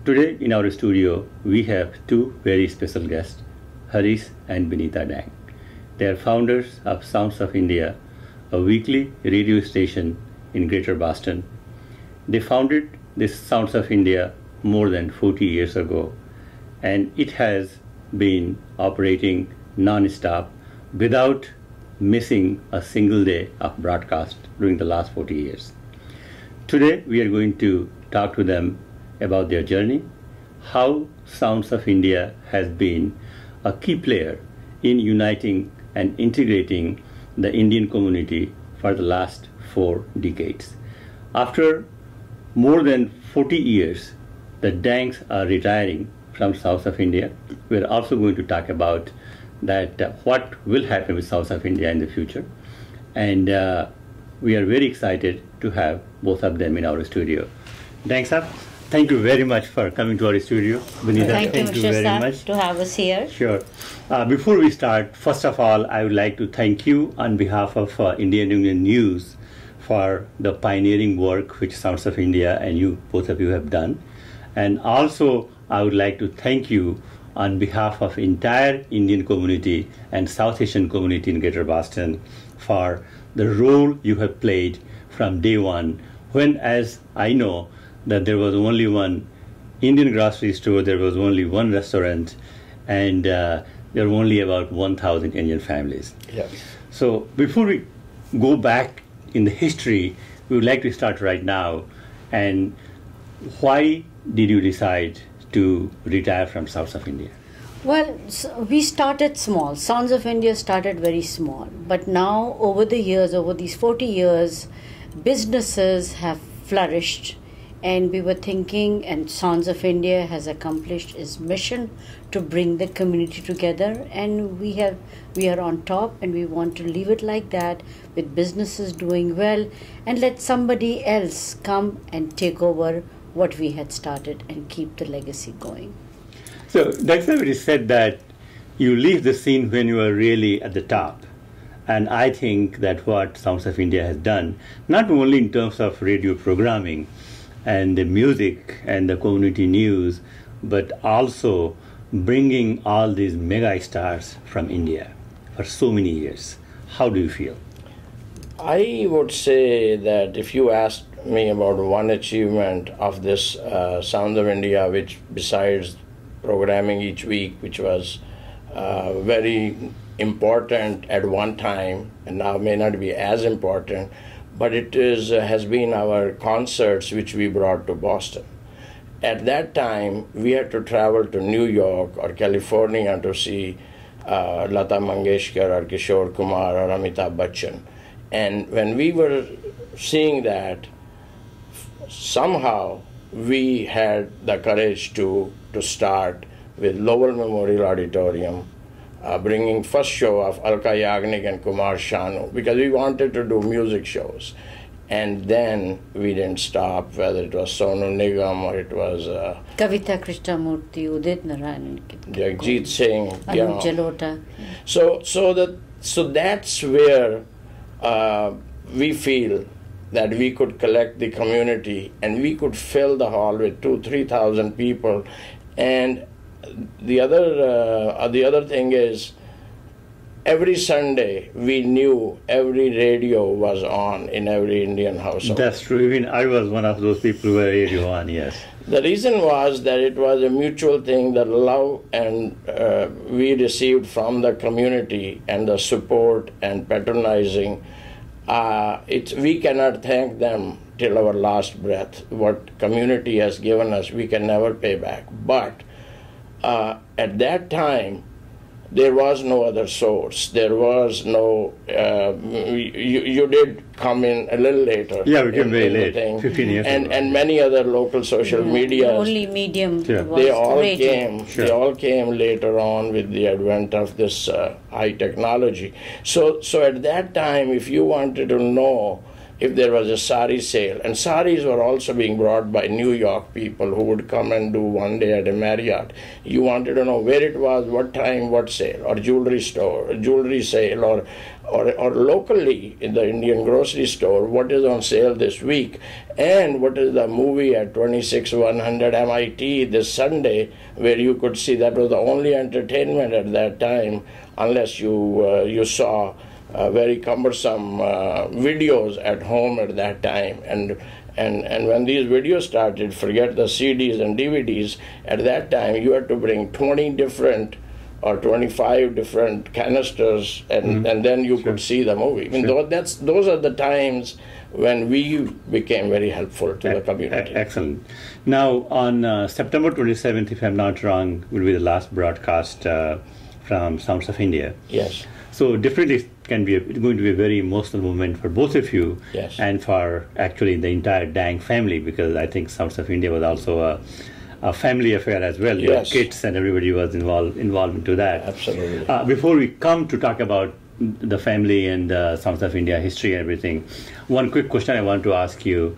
Today in our studio, we have two very special guests, Harish and Binita Dang. They are founders of Sounds of India, a weekly radio station in Greater Boston. They founded this Sounds of India more than 40 years ago, and it has been operating non-stop without missing a single day of broadcast during the last 40 years. Today we are going to talk to them about their journey, how Sounds of India has been a key player in uniting and integrating the Indian community for the last 4 decades. After more than 40 years, the Dangs are retiring from South of India. We're also going to talk about that what will happen with South of India in the future. And we are very excited to have both of them in our studio. Dangs sir, thank you very much for coming to our studio. Vinita, thank you very much to have us here. Sure. Before we start, first of all, I would like to thank you on behalf of Indian Union News for the pioneering work which Sounds of India and you, both of you, have done. And also, I would like to thank you on behalf of entire Indian community and South Asian community in Greater Boston for the role you have played from day one, when, as I know, that there was only one Indian grocery store, there was only one restaurant, and there were only about 1,000 Indian families. Yes. So before we go back in the history, we would like to start right now. And why did you decide to retire from South of India? Well, we started small. Sounds of India started very small. But now, over the years, over these 40 years, businesses have flourished. And we were thinking, and Sounds of India has accomplished its mission to bring the community together. And we are on top, and we want to leave it like that, with businesses doing well, and let somebody else come and take over what we had started and keep the legacy going. So that's why it said that you leave the scene when you are really at the top. And I think that what Sounds of India has done, not only in terms of radio programming and the music and the community news, but also bringing all these mega stars from India for so many years. How do you feel? I would say that if you asked me about one achievement of this Sound of India, which besides programming each week, which was very important at one time and now may not be as important, but it has been our concerts which we brought to Boston. At that time, we had to travel to New York or California to see Lata Mangeshkar or Kishore Kumar or Amitabh Bachchan. And when we were seeing that, somehow we had the courage to start with Lowell Memorial Auditorium, bringing first show of Alka Yagnik and Kumar Shanu, because we wanted to do music shows. And then we didn't stop, whether it was Sonu Nigam or it was Kavita Krishnamurti, Udit Narayan, Jagjit Singh, Anup Jalota. So that's where we feel that we could collect the community and we could fill the hall with 2,000-3,000 people. And the other thing is, every Sunday we knew every radio was on in every Indian household. That's true. Even I was one of those people who were radio on, yes. The reason was that it was a mutual thing, the love and we received from the community and the support and patronizing. We cannot thank them till our last breath. What community has given us, we can never pay back. But at that time, there was no other source. There was no. You did come in a little later. Yeah, we came very late, 15 years ago. And many other local social media. The only medium was They all radio. came. Sure. They all came later on with the advent of this high technology. So at that time, if you wanted to know if there was a sari sale. And saris were also being brought by New York people who would come and do one day at a Marriott. You wanted to know where it was, what time, what sale, or jewelry store, jewelry sale, or locally in the Indian grocery store, what is on sale this week, and what is the movie at 26100 MIT this Sunday, where you could see. That was the only entertainment at that time, unless you saw very cumbersome videos at home at that time. And when these videos started, forget the CDs and DVDs, at that time you had to bring 20 different or 25 different canisters, and then you could see the movie. I mean, those are the times when we became very helpful to the community. Excellent. Now, on September 27th, if I'm not wrong, will be the last broadcast from Sounds of India. Yes. So definitely it's going to be a very emotional moment for both of you, yes, and for actually the entire Dang family, because I think Sounds of India was also a family affair as well. Yes. Your kids and everybody was involved into that. Absolutely. Before we come to talk about the family and Sounds of India history and everything, one quick question I want to ask you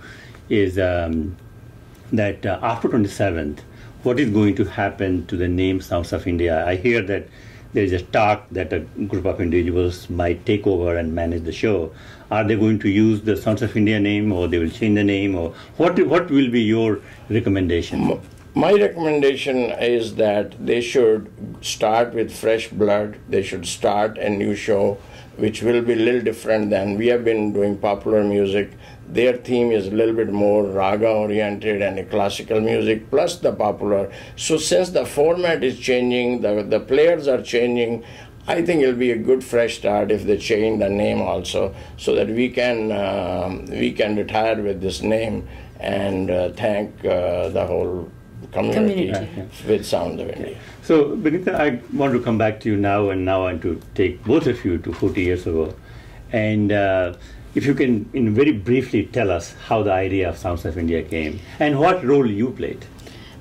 is that after 27th, what is going to happen to the name Sounds of India? I hear that there is a talk that a group of individuals might take over and manage the show. Are they going to use the Sounds of India name, or they will change the name, or what will be your recommendation? My recommendation is that they should start with fresh blood. They should start a new show, which will be a little different than we have been doing popular music. Their theme is a little bit more raga oriented and classical music plus the popular. So since the format is changing, the players are changing, I think it'll be a good fresh start if they change the name also, so that we can retire with this name and thank the whole community. With Sound of India. So, Binita, I want to come back to you now, and now I want to take both of you to 40 years ago. And if you can, very briefly, tell us how the idea of Sounds of India came and what role you played.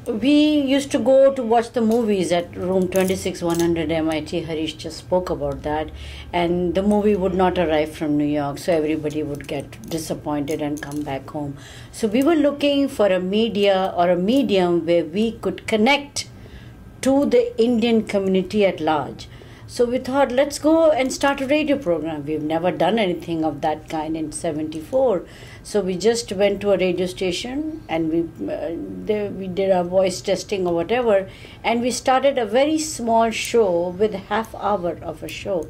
We used to go to watch the movies at room 26100 MIT. Harish just spoke about that. And the movie would not arrive from New York, so everybody would get disappointed and come back home. So we were looking for a media or a medium where we could connect to the Indian community at large. So we thought, let's go and start a radio program. We've never done anything of that kind in '74. So we just went to a radio station and we did our voice testing or whatever, and we started a very small show with half hour of a show.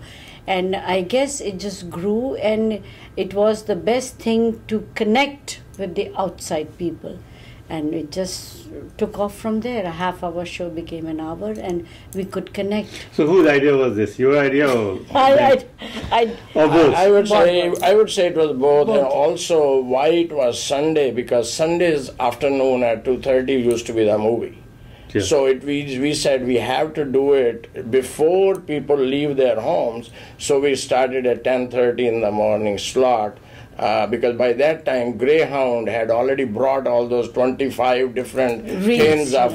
And I guess it just grew, and it was the best thing to connect with the outside people. And it just took off from there. A half-hour show became an hour, and we could connect. So, whose idea was this? Your idea, or or both? I would say it was both, and also why it was Sunday, because Sundays afternoon at 2:30 used to be the movie. Yes. So we said we have to do it before people leave their homes. So we started at 10:30 in the morning slot. Because by that time, Greyhound had already brought all those 25 different tins of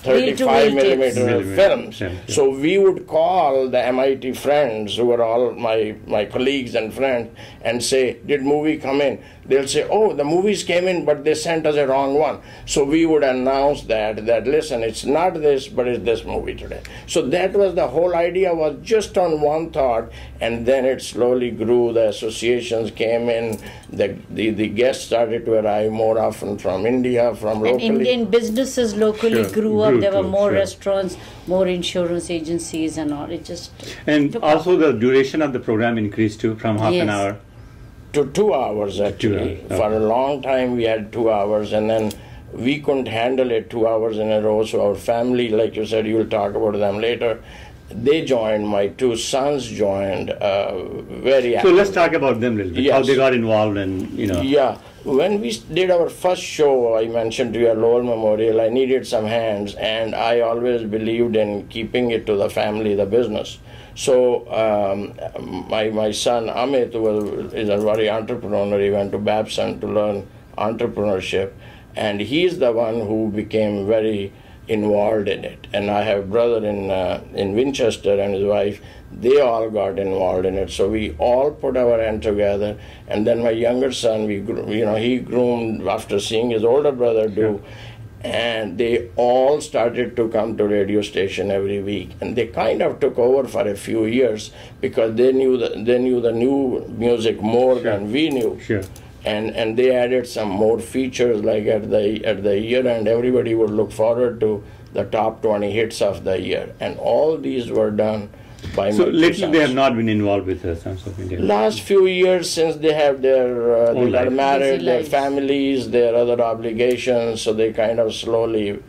35 millimeter films. Yeah. So we would call the MIT friends, who were all my colleagues and friends, and say, did movie come in? They'll say, oh, the movies came in, but they sent us a wrong one. So we would announce that listen, it's not this, but it's this movie today. So that was the whole idea, was just on one thought, and then it slowly grew. The associations came in, the guests started to arrive more often from India, from locally. And Indian businesses locally grew up. There were more sure. restaurants, more insurance agencies and all. It just And also the duration of the program increased too, from half an hour to 2 hours actually. 2 hours. For a long time we had 2 hours, and then we couldn't handle it 2 hours in a row. So our family, like you said, you will talk about them later, they joined. My two sons joined very actively. So let's talk about them a little bit, Yes. how they got involved and, Yeah. When we did our first show, I mentioned to you at Lowell Memorial, I needed some hands, and I always believed in keeping it to the family, the business. So my son Amit is a very entrepreneur. He went to Babson to learn entrepreneurship, and he's the one who became very involved in it. And I have a brother in Winchester and his wife. They all got involved in it. So we all put our hand together. And then my younger son, he groomed after seeing his older brother do. And they all started to come to radio station every week, and they kind of took over for a few years because they knew the new music more than we knew. Sure. And they added some more features, like at the year end, everybody would look forward to the top 20 hits of the year, and all these were done by So my two lately sons. they have not been involved with the Sounds of India. Last few years, since they have their they got life. married, Busy their lives. families, their other obligations, so they kind of slowly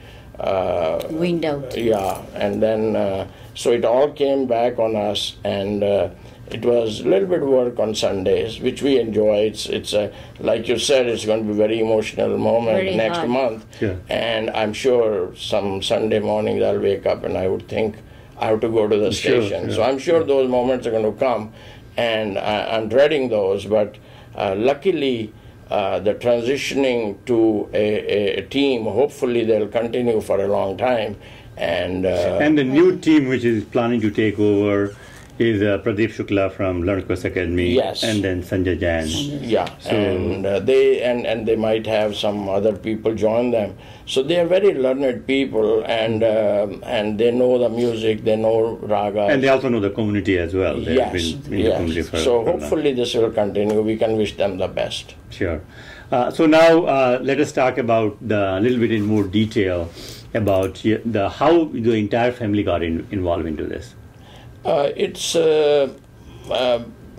Wind out. yeah, and then so it all came back on us, and it was a little bit work on Sundays, which we enjoy. It's like you said, it's going to be a very emotional moment Very next hard. month, Yeah. and I'm sure some Sunday mornings I'll wake up and I would think I have to go to the Sure, station. yeah. So I'm sure those moments are going to come, and I'm dreading those. But luckily, the transitioning to a team, hopefully they'll continue for a long time. And And the new team which is planning to take over is Pradeep Shukla from Learn Quest Academy, Yes. and then Sanjay Jain. yeah, and they might have some other people join them. So they are very learned people, and they know the music, they know ragas. And they also know the community as well. They've Yes, been in the community yes. for So for long. hopefully this will continue. We can wish them the best. Sure. So now let us talk about a little bit in more detail about how the entire family got involved into this. It's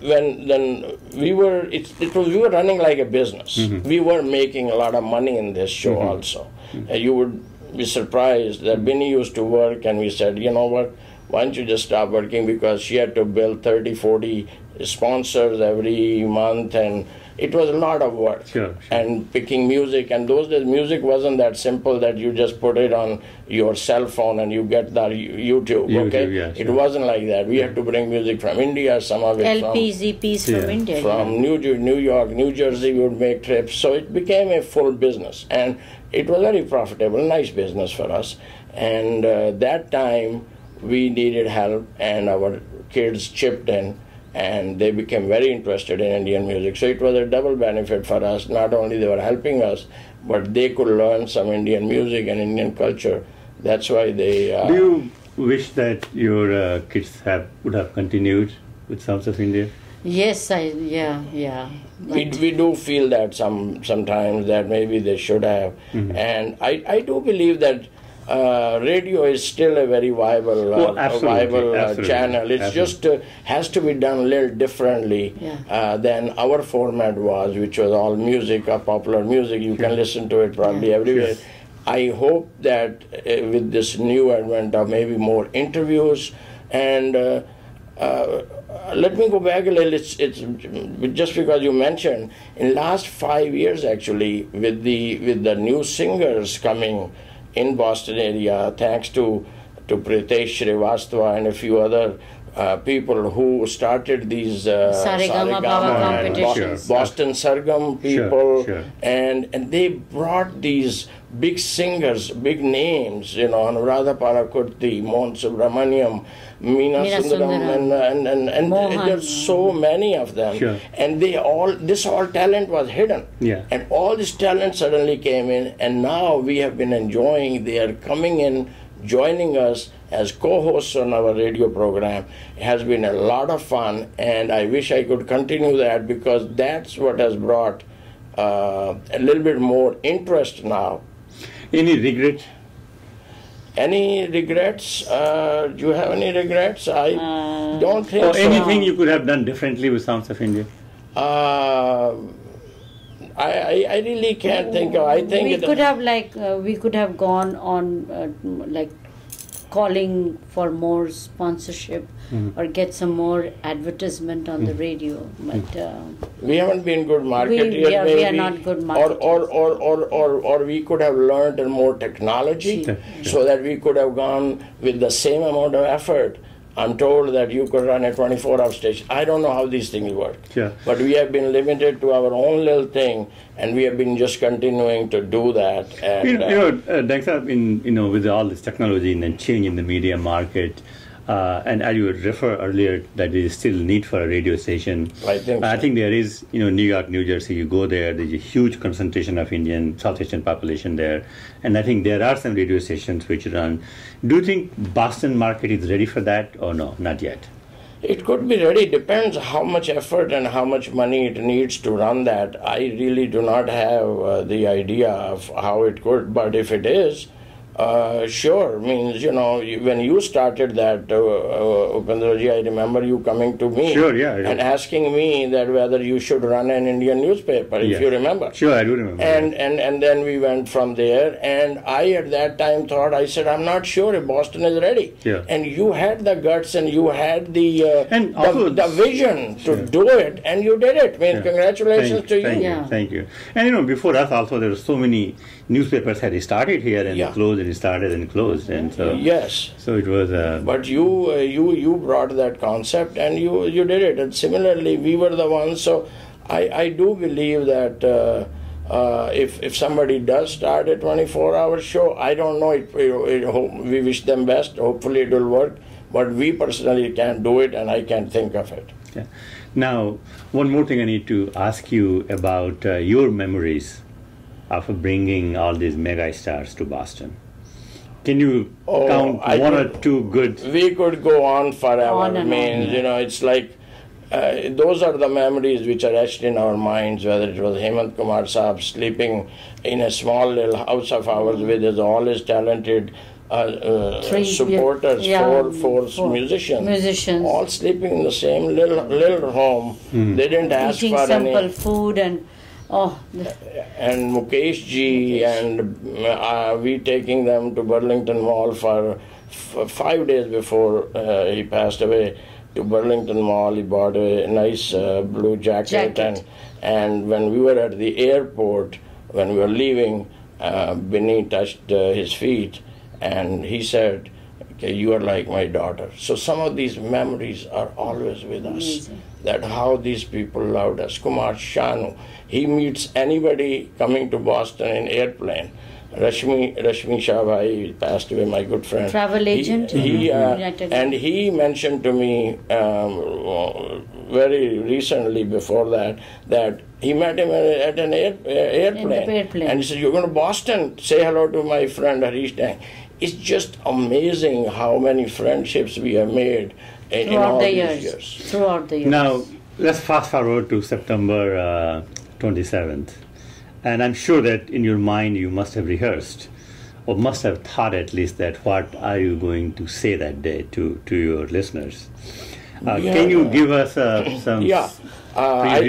when we were we were running like a business. We were making a lot of money in this show also. You would be surprised that Bini used to work, and we said, you know what, why don't you just stop working, because she had to build 30, 40 sponsors every month, and it was a lot of work. Sure. And picking music, and those days music wasn't that simple that you just put it on your cell phone and you get the YouTube, okay? yeah, It sure. wasn't like that. We had to bring music from India, some of it LPs, EPs Yeah. from India. from New York, New Jersey. We would make trips. So it became a full business, and it was very profitable, nice business for us. And that time we needed help, and our kids chipped in, and they became very interested in Indian music. So it was a double benefit for us. Not only they were helping us, but they could learn some Indian music and Indian culture. That's why they... Do you wish that your kids would have continued with Sounds of India? Yes, yeah. we do feel that sometimes that maybe they should have. And I do believe that radio is still a very viable, absolutely. channel. It's just has to be done a little differently than our format was, which was all music, popular music. You can listen to it probably everywhere. I hope that with this new advent of maybe more interviews, and let me go back a little. It's just because you mentioned in last 5 years actually, with the new singers coming in Boston area, thanks to Pritesh Srivastava and a few other people who started these Saregama competitions. Boston Sargam people, Sure. and they brought these big singers, big names, Anuradha Parakurti, Mohan Subramaniam, Meena Sundaram, and Mohan. there's so many of them. Sure. And this all talent was hidden. Yeah. And all this talent suddenly came in, and now we have been enjoying. They are coming in, joining us as co-hosts on our radio program. It has been a lot of fun, and I wish I could continue that, because that's what has brought a little bit more interest now. Any regret? Any regrets? Do you have any regrets? I don't think Or so. anything you could have done differently with Sounds of India? I really can't think of. I think we could have gone on calling for more sponsorship or get some more advertisement on the radio, but we haven't been good marketers. we are maybe, not good marketers. or we could have learned more technology, so that we could have gone with the same amount of effort I'm told that you could run a 24-hour station. I don't know how these things work. Sure. But we have been limited to our own little thing, and we have been just continuing to do that. And, Thanks with all this technology and then change in the media market, and as you would refer earlier, that there is still need for a radio station. I think there is, New York, New Jersey, you go there's a huge concentration of Indian, South Asian population there. And I think there are some radio stations which run. Do you think Boston market is ready for that or no? Not yet. It could be ready. Depends how much effort and how much money it needs to run that. I really do not have the idea of how it could, but if it is, sure. Means, when you started that, Upendraji, I remember you coming to me and asking me that whether you should run an Indian newspaper, if you remember. Sure, I do remember. And then we went from there, and I at that time thought, I said, I'm not sure if Boston is ready. Yeah. And you had the guts and you had the vision to do it, and you did it. Congratulations to you. Thank you. And before us also, there were so many newspapers had started here and closed and started and closed, and so yes. So it was. But you brought that concept and you did it, and similarly we were the ones. So I do believe that if somebody does start a 24-hour show, I don't know. We wish them best. Hopefully it will work. But we personally can't do it, and I can't think of it. Yeah. Now, one more thing I need to ask you about your memories of bringing all these mega stars to Boston. Can you count one or two good? We could go on forever. On and on. It's like those are the memories which are etched in our minds, whether it was Hemant Kumar Saab sleeping in a small little house of ours with all his talented supporters, four musicians, all sleeping in the same little home. They didn't ask eating for simple any food and and Mukesh ji and we taking them to Burlington Mall for 5 days before he passed away. To Burlington Mall, he bought a nice blue jacket. And when we were at the airport, when we were leaving, Bini touched his feet and he said, okay, you are like my daughter. So some of these memories are always with us. Amazing. That how these people loved us. Kumar Shanu, he meets anybody coming to Boston in airplane. Rashmi Shah Bhai passed away, my good friend. Travel agent. And he mentioned to me very recently before that he met him at an airplane. And he said, you're going to Boston, say hello to my friend Harish Dang. It's just amazing how many friendships we have made in all these years. Throughout the years. Now, let's fast forward to September 27th. And I'm sure that in your mind you must have rehearsed or must have thought at least that what are you going to say that day to your listeners. Can you give us some I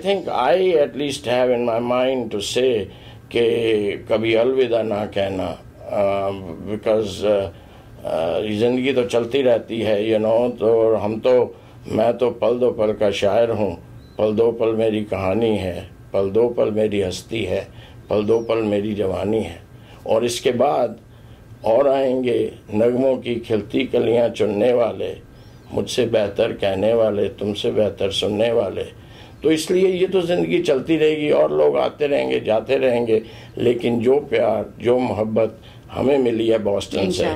think I at least have in my mind to say कि कभी अलविदा ना कहना because ज़िंदगी तो चलती रहती है तो मैं तो पल दो पल का शायर हूँ पल दो पल मेरी कहानी है पल दो पल मेरी हस्ती है पल दो पल मेरी जवानी है और इसके बाद और आएंगे नगमों की खिलती कलियां चुनने वाले मुझसे बेहतर कहने वाले तुमसे बेहतर सुनने वाले तो इसलिए ये तो ज़िंदगी चलती रहेगी और लोग आते रहेंगे जाते रहेंगे लेकिन जो प्यार जो मोहब्बत हमें मिली है बॉस्टन से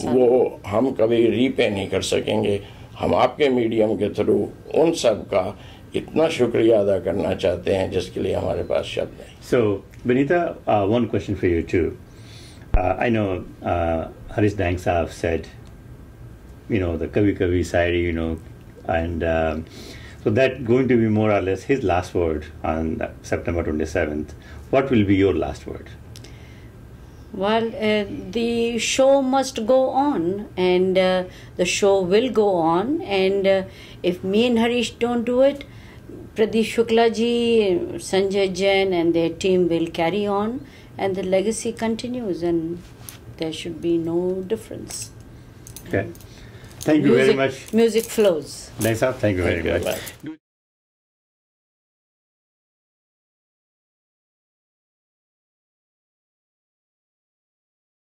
वो हम कभी रीपे नहीं कर सकेंगे हम आपके मीडियम के थ्रू उन सब का इतना शुक्रिया अदा करना चाहते हैं जिसके लिए हमारे पास शब्द नहीं. So, Benita, one question for you too. I know Harish Dang Saab said, the Kabhi Kabhi Sayari, and so that's going to be more or less his last word on September 27th. What will be your last word? Well, the show must go on, and the show will go on. And if me and Harish don't do it, Pradeep Shukla ji, Sanjay Jain, and their team will carry on, and the legacy continues, and there should be no difference. Okay. Thank you very much. Music flows. Thank you very much.